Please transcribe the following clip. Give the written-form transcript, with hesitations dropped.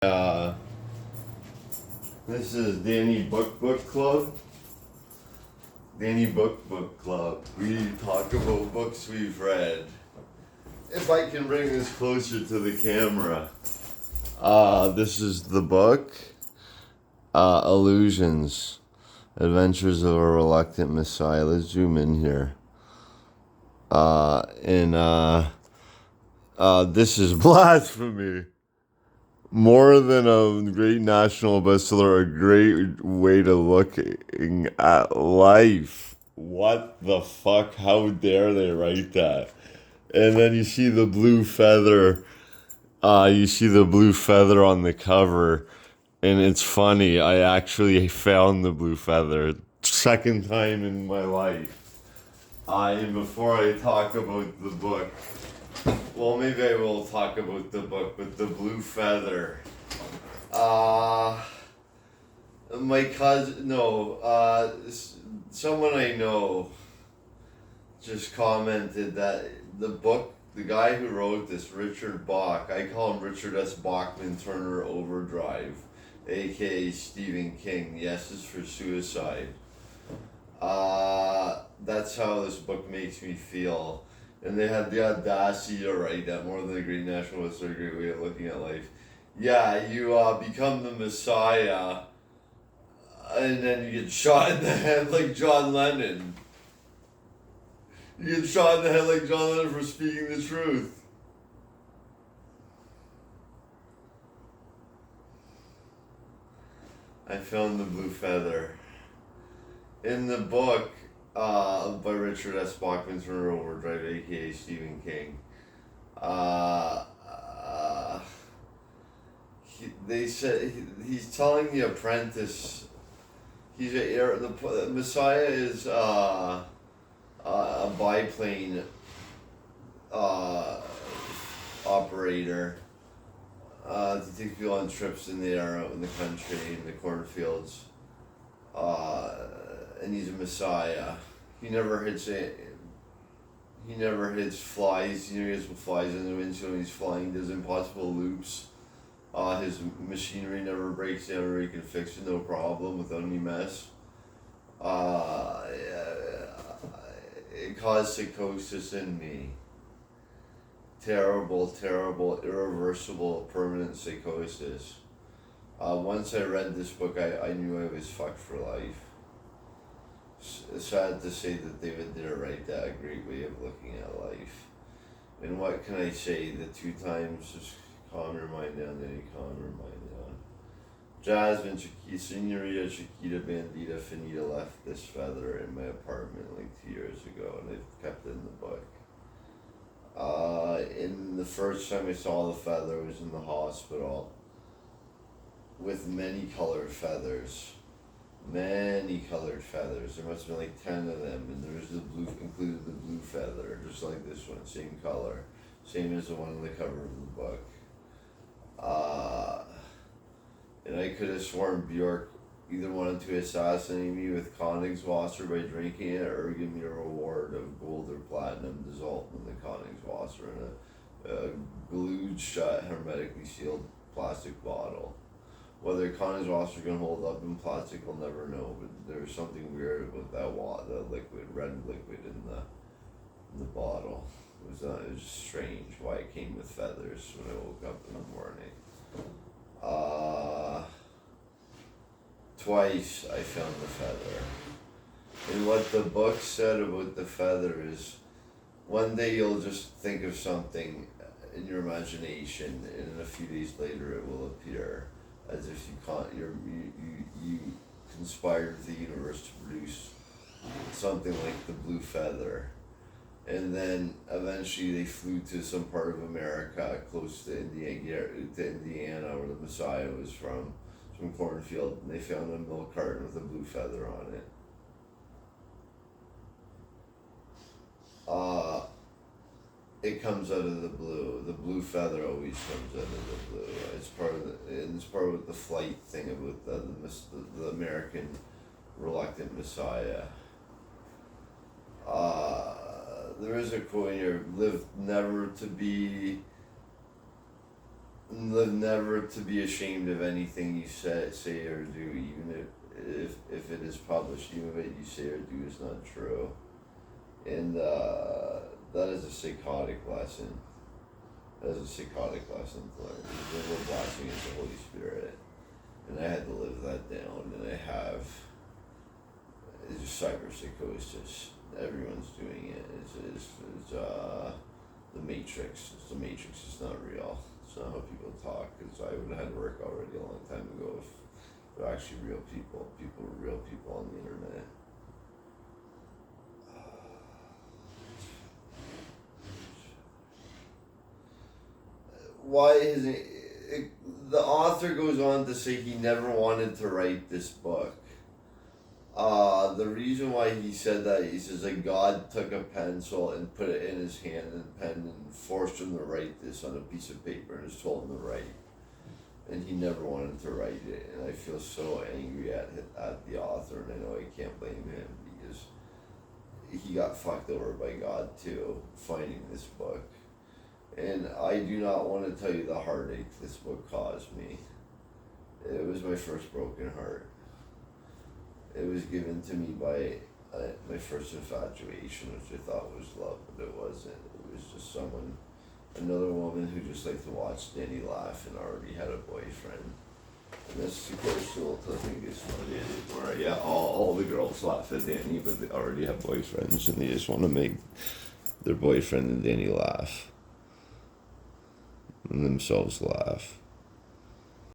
Uh, this is Danny Book Club. Danny Book Club. We talk about books we've read. If I can bring this closer to the camera. This is the book. Illusions. Adventures of a Reluctant Messiah. Let's zoom in here. This is blasphemy. More than a great national bestseller, a great way to looking at life. What the fuck? How dare they write that? And then you see the blue feather. You see the blue feather on the cover, and it's funny. I actually found the blue feather second time in my life. And before I talk about the book. Well, maybe I will talk about the book with the blue feather. My cousin, no, someone I know just commented that the book, the guy who wrote this, Richard Bach, I call him Richard S. Bachman Turner Overdrive, aka Stephen King. Yes, it's for suicide. That's how this book makes me feel. And they had the audacity to write that more than a great nationalist or a great way of looking at life. Yeah, you become the Messiah, and then you get shot in the head like John Lennon. You get shot in the head like John Lennon for speaking the truth. I found the blue feather. In the book, by Richard S. Bachman Turner Overdrive, aka Stephen King. They said he's telling the apprentice. The Messiah is a biplane operator to take people on trips in the air out in the country, in the cornfields. And he's a Messiah. He never hits flies. He gets flies in the windshield when he's flying. He does impossible loops. His machinery never breaks down, or he can fix it no problem without any mess. It caused psychosis in me. Terrible, irreversible, permanent psychosis. Once I read this book, I knew I was fucked for life. It's sad to say that David did it right, that a great way of looking at life. And what can I say? The two times, just calm your mind down, Danny, calm your mind down. Jasmine, Senorita Chiquita Bandita Finita left this feather in my apartment like 2 years ago, and I've kept it in the book. In the first time I saw the feather, I was in the hospital with many colored feathers. Many colored feathers. There must have been like 10 of them, and there was included the blue feather, just like this one, same color, same as the one on the cover of the book. And I could have sworn Bjork either wanted to assassinate me with Koenigswasser by drinking it, or give me a reward of gold or platinum dissolved in the Koenigswasser in a glued shut, hermetically sealed plastic bottle. Whether Koenigswasser can hold up in plastic, we'll never know. But there was something weird about that liquid, red liquid in the bottle. It was strange why it came with feathers when I woke up in the morning. Twice I found the feather. And what the book said about the feather is, one day you'll just think of something in your imagination, and a few days later it will appear. As if you conspired with the universe to produce something like the blue feather. And then eventually they flew to some part of America close to Indiana, where the Messiah was from cornfield, and they found a milk carton with a blue feather on it. It comes out of the blue. The blue feather always comes out of the blue. It's part of the flight thing about the American reluctant Messiah. There is a quote here: "Live never to be Live never to be ashamed of anything you say or do, even if it is published, even if what you say or do is not true. And that is a psychotic lesson. That is a psychotic lesson to learn. The real blessing is the Holy Spirit. And I had to live that down, and I have. It's just cyberpsychosis. Everyone's doing it. It's the Matrix. It's the Matrix. It's not real. It's not how people talk. Because I would have had work already a long time ago if they're actually real people. People are real people on the internet. Why is it? The author goes on to say he never wanted to write this book. The reason why he said that, he says that God took a pencil and put it in his hand and pen and forced him to write this on a piece of paper and just told him to write. And he never wanted to write it. And I feel so angry at the author, and I know I can't blame him because he got fucked over by God too, finding this book. And I do not want to tell you the heartache this book caused me. It was my first broken heart. It was given to me by my first infatuation, which I thought was love, but it wasn't. It was just another woman who just liked to watch Danny laugh and already had a boyfriend. And that's supposed to think it's funny anymore. Yeah, all the girls laugh at Danny, but they already have boyfriends, and they just want to make their boyfriend and Danny laugh. And themselves laugh.